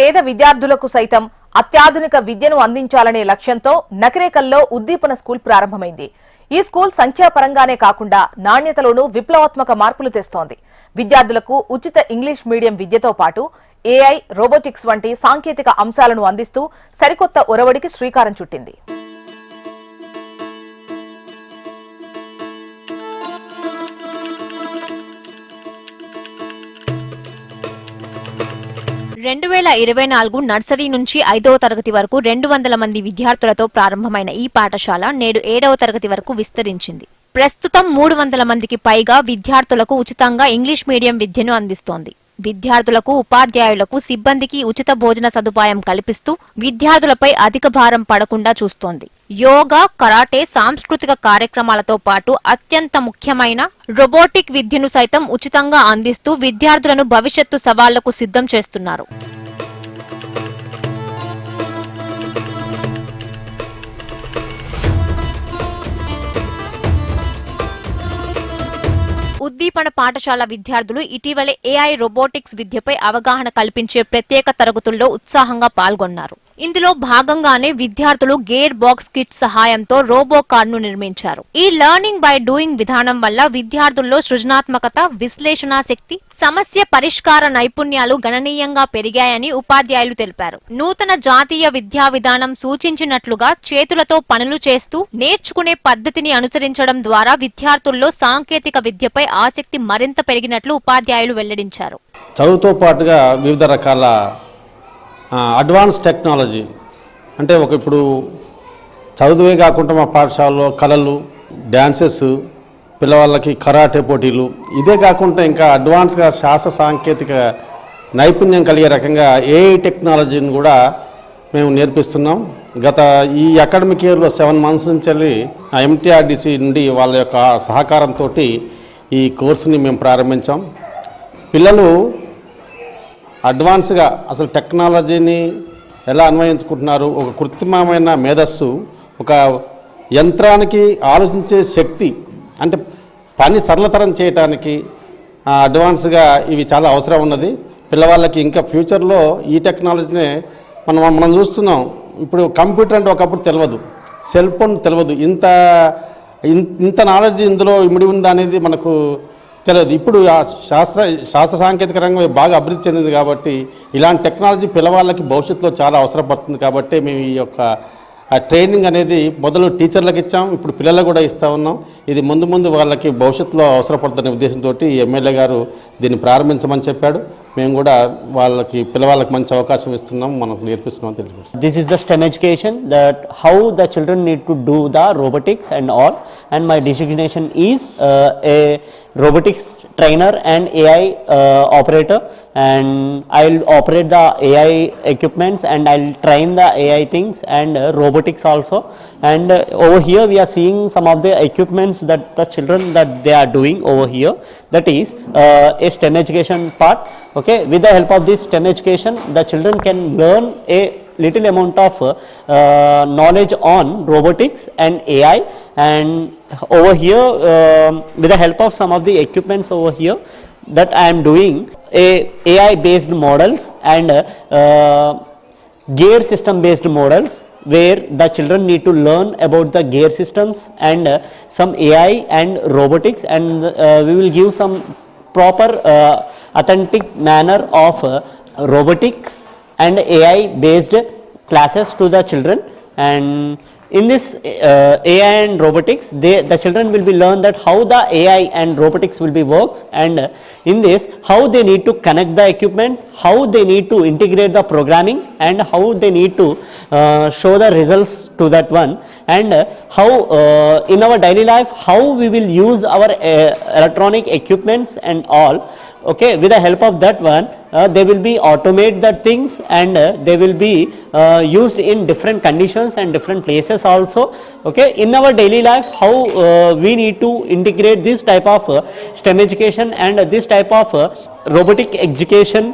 పేద విద్యార్థులకు సైతం అత్యాధునిక విద్యను అందించాలనే లక్ష్యంతో నకిరేకల్లో ఉద్దీపన స్కూల్ ప్రారంభమైంది. ఈ స్కూల్ సంఖ్యాపరంగానే కాకుండా నాణ్యతలోనూ విప్లవాత్మక మార్పులు తెస్తోంది. విద్యార్థులకు ఉచిత ఇంగ్లీష్ మీడియం విద్యతో పాటు ఏఐ, రోబోటిక్స్ వంటి సాంకేతిక అంశాలను అందిస్తూ సరికొత్త ఒరవడికి శ్రీకారం చుట్టింది. 2024 నర్సరీ నుంచి 5వ తరగతి వరకు 200 మంది విద్యార్థులతో ప్రారంభమైన ఈ పాఠశాల నేడు 7వ తరగతి వరకు విస్తరించింది. ప్రస్తుతం 300 మందికి పైగా విద్యార్థులకు ఉచితంగా ఇంగ్లీష్ మీడియం విద్యను అందిస్తోంది. విద్యార్థులకు, ఉపాధ్యాయులకు, సిబ్బందికి ఉచిత భోజన సదుపాయం కల్పిస్తూ విద్యార్థులపై అధిక భారం పడకుండా చూస్తోంది. యోగా, కరాటే, సాంస్కృతిక కార్యక్రమాలతో పాటు అత్యంత ముఖ్యమైన రోబోటిక్ విద్యను సైతం ఉచితంగా అందిస్తూ విద్యార్థులను భవిష్యత్తు సవాళ్లకు సిద్ధం చేస్తున్నారు. ఉద్దీపన పాఠశాల విద్యార్థులు ఇటీవలే ఏఐ, రోబోటిక్స్ విద్యపై అవగాహన కల్పించే ప్రత్యేక తరగతుల్లో ఉత్సాహంగా పాల్గొన్నారు. ఇందులో భాగంగానే విద్యార్థులు గేర్ బాక్స్ కిట్ సహాయంతో రోబో కార్ను నిర్మించారు. ఈ లెర్నింగ్ బై డూయింగ్ విధానం వల్ల విద్యార్థుల్లో సృజనాత్మకత, విశ్లేషణ శక్తి, సమస్య పరిష్కార నైపుణ్యాలు గణనీయంగా పెరిగాయని ఉపాధ్యాయులు తెలిపారు. నూతన జాతీయ విద్యా విధానం సూచించినట్లుగా చేతులతో పనులు చేస్తూ నేర్చుకునే పద్ధతిని అనుసరించడం ద్వారా విద్యార్థుల్లో సాంకేతిక విద్యపై ఆసక్తి మరింత పెరిగినట్లు ఉపాధ్యాయులు వెల్లడించారు. చదువుతో పాటుగా వివిధ రకాల అడ్వాన్స్ టెక్నాలజీ అంటే ఇప్పుడు చదువువే కాకుండా మా పాఠశాలలో కళలు, డ్యాన్సెస్, పిల్లవాళ్ళకి కరాటే పోటీలు, ఇదే కాకుండా ఇంకా అడ్వాన్స్గా శాస్త్ర సాంకేతిక నైపుణ్యం కలిగే రకంగా ఏఐ టెక్నాలజీని కూడా మేము నేర్పిస్తున్నాం. గత ఈ అకాడమిక్ ఇయర్లో 7 months నుంచి వెళ్ళి MTRDC నుండి వాళ్ళ యొక్క సహకారంతో ఈ కోర్సుని మేము ప్రారంభించాం. పిల్లలు అడ్వాన్స్గా అసలు టెక్నాలజీని ఎలా అన్వయించుకుంటున్నారు, ఒక కృత్రిమమైన మేధస్సు, ఒక యంత్రానికి ఆలోచించే శక్తి, అంటే పని సరళతరం చేయడానికి అడ్వాన్స్గా ఇవి చాలా అవసరం ఉన్నది. పిల్లవాళ్ళకి ఇంకా ఫ్యూచర్లో ఈ టెక్నాలజీనే మనం చూస్తున్నాం. ఇప్పుడు కంప్యూటర్ అంటే ఒకప్పుడు తెలియదు, సెల్ ఫోన్ తెలియదు, ఇంత నాలెడ్జ్ ఇందులో ఇమిడి ఉందా అనేది మనకు తెలియదు. ఇప్పుడు శాస్త్ర సాంకేతిక రంగం బాగా అభివృద్ధి చెందింది కాబట్టి ఇలాంటి టెక్నాలజీ పిల్లవాళ్ళకి భవిష్యత్తులో చాలా అవసరపడుతుంది. కాబట్టి మేము ఈ యొక్క ట్రైనింగ్ అనేది మొదలు టీచర్లకు ఇచ్చాం, ఇప్పుడు పిల్లలకు కూడా ఇస్తూ ఉన్నాం. ఇది ముందు వాళ్ళకి భవిష్యత్తులో అవసరపడుతున్న ఉద్దేశంతో ఎమ్మెల్యే గారు దీన్ని ప్రారంభించమని చెప్పాడు. మేము కూడా వాళ్ళకి పిల్లవాళ్ళకి మంచి అవకాశం ఇస్తున్నాం, మనకు నేర్పిస్తున్నాం తెలుసు. This is the STEM education, that how the children need to do the robotics and all, and my designation is a robotics trainer and AI operator, and I'll operate the AI equipments and I'll train the AI things and robotics also. And over here we are seeing some of the equipments that the children that they are doing over here, that is a STEM education part. Okay, with the help of this STEM education the children can learn a little amount of knowledge on robotics and AI. And over here with the help of some of the equipments over here that I am doing a AI based models and gear system based models, where the children need to learn about the gear systems and some AI and robotics, and we will give some proper authentic manner of robotic and AI based classes to the children. And in this AI and robotics, the children will be learn that how the AI and robotics will be works, and in this how they need to connect the equipments, how they need to integrate the programming, and how they need to show the results to that one, and how in our daily life how we will use our electronic equipments and all. Okay, with the help of that one they will be automate the things, and they will be used in different conditions and different places also. Okay, in our daily life how we need to integrate this type of STEM education and this type of robotic education,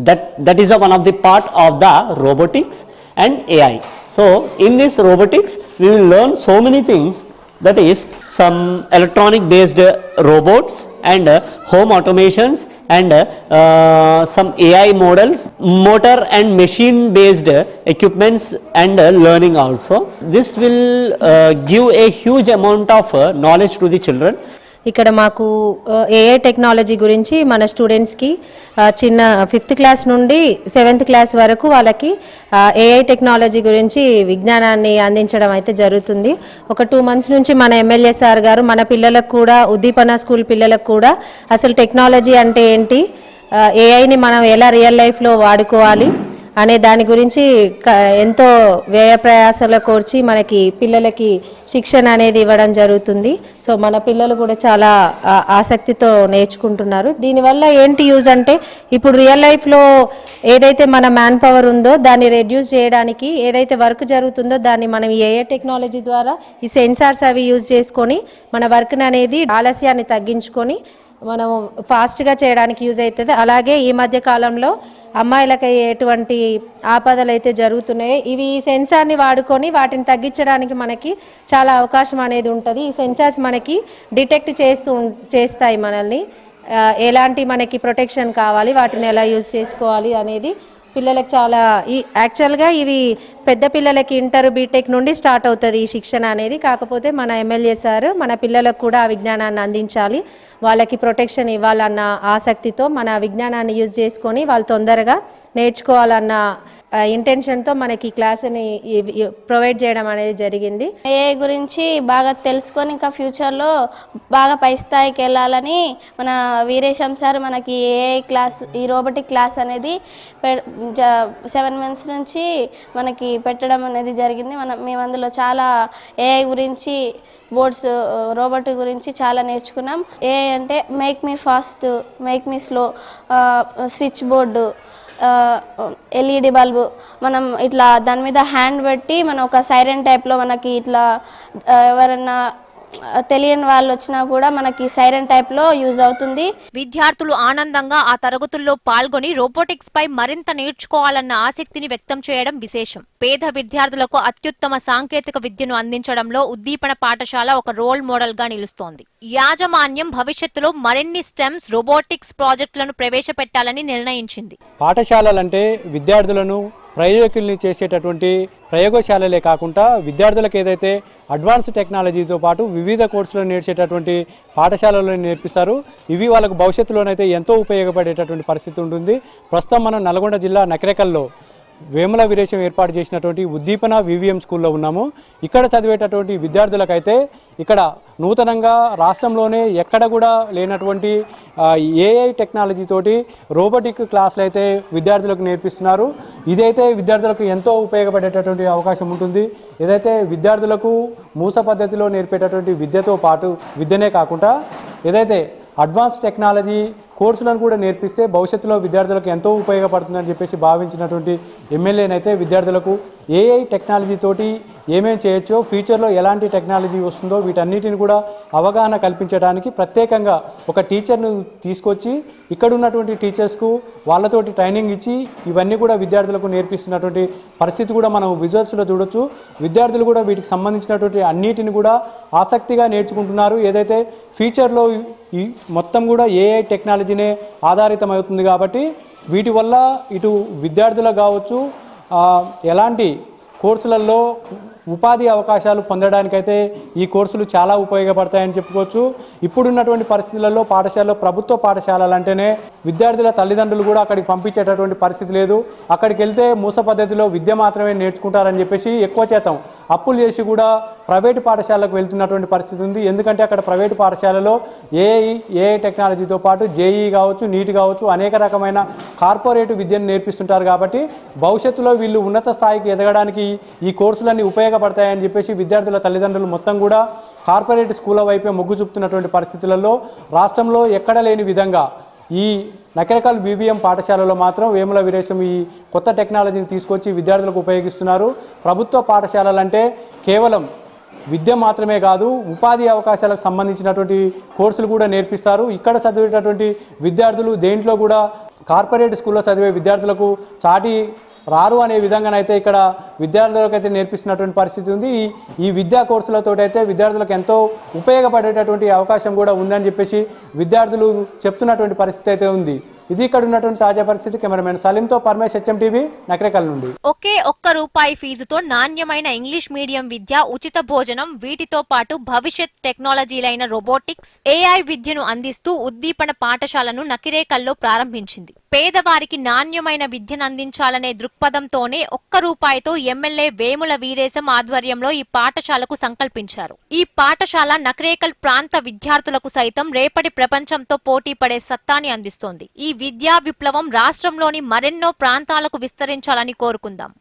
that is one of the part of the robotics and AI. So in this robotics we will learn so many things That is some electronic based robots and home automations and some AI models, motor and machine based equipments and learning also. This will give a huge amount of knowledge to the children. ఇక్కడ మాకు AI technology గురించి మన స్టూడెంట్స్కి చిన్న 5th class నుండి 7th class వరకు వాళ్ళకి AI technology గురించి విజ్ఞానాన్ని అందించడం అయితే జరుగుతుంది. ఒక 2 months నుంచి మన ఎమ్మెల్యే సార్ గారు మన పిల్లలకు కూడా ఉద్దీపన స్కూల్ పిల్లలకు కూడా అసలు టెక్నాలజీ అంటే ఏంటి, ఏఐని మనం ఎలా రియల్ లైఫ్లో వాడుకోవాలి అనే దాని గురించి ఎంతో వ్యయ ప్రయాసాల కోర్చి మనకి పిల్లలకి శిక్షణ అనేది ఇవ్వడం జరుగుతుంది. సో మన పిల్లలు కూడా చాలా ఆసక్తితో నేర్చుకుంటున్నారు. దీనివల్ల ఏంటి యూజ్ అంటే ఇప్పుడు రియల్ లైఫ్లో ఏదైతే మన మ్యాన్ పవర్ ఉందో దాన్ని రెడ్యూస్ చేయడానికి ఏదైతే వర్క్ జరుగుతుందో దాన్ని మనం ఈ ఏఐ టెక్నాలజీ ద్వారా ఈ సెన్సార్స్ అవి యూజ్ చేసుకొని మన వర్క్ని అనేది ఆలస్యాన్ని తగ్గించుకొని మనం ఫాస్ట్గా చేయడానికి యూజ్ అవుతుంది. అలాగే ఈ మధ్య కాలంలో అమ్మాయిలకి ఎటువంటి ఆపదలు అయితే జరుగుతున్నాయో ఇవి ఈ సెన్సార్ని వాడుకొని వాటిని తగ్గించడానికి మనకి చాలా అవకాశం అనేది ఉంటుంది. ఈ సెన్సార్స్ మనకి డిటెక్ట్ చేస్తాయి మనల్ని ఎలాంటి మనకి ప్రొటెక్షన్ కావాలి, వాటిని ఎలా యూజ్ చేసుకోవాలి అనేది పిల్లలకు చాలా యాక్చువల్గా ఇవి పెద్ద పిల్లలకి ఇంటర్ బీటెక్ నుండి స్టార్ట్ అవుతుంది ఈ శిక్షణ అనేది. కాకపోతే మన ఎమ్మెల్యే సార్ మన పిల్లలకు కూడా ఆ విజ్ఞానాన్ని అందించాలి, వాళ్ళకి ప్రొటెక్షన్ ఇవ్వాలన్న ఆసక్తితో మన విజ్ఞానాన్ని యూజ్ చేసుకొని వాళ్ళు తొందరగా నేర్చుకోవాలన్న ఇంటెన్షన్తో మనకి క్లాస్ని ప్రొవైడ్ చేయడం అనేది జరిగింది. ఏఐ గురించి బాగా తెలుసుకొని ఇంకా ఫ్యూచర్లో బాగా పై స్థాయికి వెళ్ళాలని మన వీరేశం సార్ మనకి ఏఐ క్లాస్ ఈ రోబోటిక్ క్లాస్ అనేది 7 months నుంచి మనకి పెట్టడం అనేది జరిగింది. మేము అందులో చాలా ఏఐ గురించి బోర్డ్స్ రోబోట్ గురించి చాలా నేర్చుకున్నాం. ఏఐ అంటే make me fast, make me slow, switch board, LED bulb, మనం ఇట్లా దాని మీద హ్యాండ్ పెట్టి మనం ఒక సైరన్ టైప్లో మనకి ఇట్లా ఎవరన్నా తెలియని వాళ్ళు వచ్చినా కూడా మనకి సైరన్ టైప్ లో యూజ్ అవుతుంది. విద్యార్థులు ఆనందంగా ఆ తరగతుల్లో పాల్గొని రోబోటిక్స్ పై మరింత నేర్చుకోవాలన్న ఆసక్తిని వ్యక్తం చేయడం విశేషం. పేద విద్యార్థులకు అత్యుత్తమ సాంకేతిక విద్యను అందించడంలో ఉద్దీపన పాఠశాల ఒక రోల్ మోడల్ గా నిలుస్తోంది. యాజమాన్యం భవిష్యత్తులో మరిన్ని స్టెమ్స్ రోబోటిక్స్ ప్రాజెక్టులను ప్రవేశపెట్టాలని నిర్ణయించింది. పాఠశాలలంటే విద్యార్థులను ప్రయోజకుల్ని చేసేటటువంటి ప్రయోగశాలలే కాకుండా విద్యార్థులకు ఏదైతే అడ్వాన్స్ టెక్నాలజీతో పాటు వివిధ కోర్సులు నేర్చేటటువంటి పాఠశాలలో నేర్పిస్తారు. ఇవి వాళ్ళకు భవిష్యత్తులోనైతే ఎంతో ఉపయోగపడేటటువంటి పరిస్థితి ఉంటుంది. ప్రస్తుతం మనం నల్గొండ జిల్లా నకిరేకల్లో వేముల వీరేశం ఏర్పాటు చేసినటువంటి ఉద్దీపన వివిఎం స్కూల్లో ఉన్నాము. ఇక్కడ చదివేటటువంటి విద్యార్థులకైతే ఇక్కడ నూతనంగా రాష్ట్రంలోనే ఎక్కడ కూడా లేనటువంటి ఏఐ టెక్నాలజీ తోటి రోబోటిక్ క్లాసులు అయితే విద్యార్థులకు నేర్పిస్తున్నారు. ఇదైతే విద్యార్థులకు ఎంతో ఉపయోగపడేటటువంటి అవకాశం ఉంటుంది. ఏదైతే విద్యార్థులకు మూస పద్ధతిలో నేర్పేటటువంటి విద్యతో పాటు విద్యనే కాకుండా ఏదైతే అడ్వాన్స్ టెక్నాలజీ కోర్సులను కూడా నేర్పిస్తే భవిష్యత్తులో విద్యార్థులకు ఎంతో ఉపయోగపడుతుందని చెప్పేసి భావించినటువంటి ఎమ్మెల్యేనైతే విద్యార్థులకు ఏఐ టెక్నాలజీ తోటి ఏమేమి చేయొచ్చో, ఫ్యూచర్లో ఎలాంటి టెక్నాలజీ వస్తుందో వీటన్నిటిని కూడా అవగాహన కల్పించడానికి ప్రత్యేకంగా ఒక టీచర్ను తీసుకొచ్చి ఇక్కడ ఉన్నటువంటి టీచర్స్కు వాళ్ళతోటి ట్రైనింగ్ ఇచ్చి ఇవన్నీ కూడా విద్యార్థులకు నేర్పిస్తున్నటువంటి పరిస్థితి కూడా మనం విజువల్స్లో చూడొచ్చు. విద్యార్థులు కూడా వీటికి సంబంధించినటువంటి అన్నిటిని కూడా ఆసక్తిగా నేర్చుకుంటున్నారు. ఏదైతే ఫ్యూచర్లో ఈ మొత్తం కూడా ఏఐ టెక్నాలజీనే ఆధారితమవుతుంది కాబట్టి వీటి వల్ల ఇటు విద్యార్థులకు కావచ్చు ఎలాంటి కోర్సులలో ఉపాధి అవకాశాలు పొందడానికైతే ఈ కోర్సులు చాలా ఉపయోగపడతాయని చెప్పుకోవచ్చు. ఇప్పుడున్నటువంటి పరిస్థితులలో పాఠశాలలో ప్రభుత్వ పాఠశాలలు అంటేనే విద్యార్థుల తల్లిదండ్రులు కూడా అక్కడికి పంపించేటటువంటి పరిస్థితి లేదు. అక్కడికి వెళ్తే మూస పద్ధతిలో విద్య మాత్రమే నేర్చుకుంటారని చెప్పేసి ఎక్కువ శాతం అప్పులు చేసి కూడా ప్రైవేటు పాఠశాలకు వెళ్తున్నటువంటి పరిస్థితి ఉంది. ఎందుకంటే అక్కడ ప్రైవేటు పాఠశాలలో ఏఐ టెక్నాలజీతో పాటు జేఈ కావచ్చు, నీట్ కావచ్చు అనేక రకమైన కార్పొరేట్ విద్యను నేర్పిస్తుంటారు. కాబట్టి భవిష్యత్తులో వీళ్ళు ఉన్నత స్థాయికి ఎదగడానికి ఈ కోర్సులన్నీ ఉపయోగపడతాయని చెప్పేసి విద్యార్థుల తల్లిదండ్రులు మొత్తం కూడా కార్పొరేట్ స్కూళ్ళ వైపే మొగ్గు చూపుతున్నటువంటి పరిస్థితులలో రాష్ట్రంలో ఎక్కడ లేని విధంగా ఈ నకిరేకల్ వివిఎం పాఠశాలలో మాత్రం వేముల వీరేశం ఈ కొత్త టెక్నాలజీని తీసుకొచ్చి విద్యార్థులకు ఉపయోగిస్తున్నారు. ప్రభుత్వ పాఠశాలలంటే కేవలం విద్య మాత్రమే కాదు, ఉపాధి అవకాశాలకు సంబంధించినటువంటి కోర్సులు కూడా నేర్పిస్తారు. ఇక్కడ చదివేటటువంటి విద్యార్థులు దేంట్లో కూడా కార్పొరేట్ స్కూల్లో చదివే విద్యార్థులకు చాటి రారు అనే విధంగానైతే ఇక్కడ విద్యార్థులకు అయితే నేర్పిస్తున్నటువంటి పరిస్థితి ఉంది. ఈ విద్యా కోర్సులతో అయితే విద్యార్థులకు ఎంతో ఉపయోగపడేటటువంటి అవకాశం కూడా ఉందని చెప్పేసి విద్యార్థులు చెప్తున్నటువంటి పరిస్థితి అయితే ఉంది. ఇది ఇక్కడ ఉన్నటువంటి తాజా పరిస్థితి. కెమెరామెన్ సలీంతో పరమేశ్, HMTV, నకరేకల్ నుండి. ఒకే ₹1 ఫీజుతో నాణ్యమైన ఇంగ్లీష్ మీడియం విద్య, ఉచిత భోజనం, వీటితో పాటు భవిష్యత్ టెక్నాలజీలైన రోబోటిక్స్, AI విద్యను అందిస్తూ ఉద్దీపన పాఠశాలను నకిరేకల్లో ప్రారంభించింది. పేదవారికి నాణ్యమైన విద్యను అందించాలనే దృక్పథంతోనే ₹1తో ఎమ్మెల్యే వేముల వీరేశం ఆధ్వర్యంలో ఈ పాఠశాలకు సంకల్పించారు. ఈ పాఠశాల నకిరేకల్ ప్రాంత విద్యార్థులకు సైతం రేపటి ప్రపంచంతో పోటీ పడే సత్తాని అందిస్తోంది. ఈ విద్యా విప్లవం రాష్ట్రంలోని మరెన్నో ప్రాంతాలకు విస్తరించాలని కోరుకుందాం.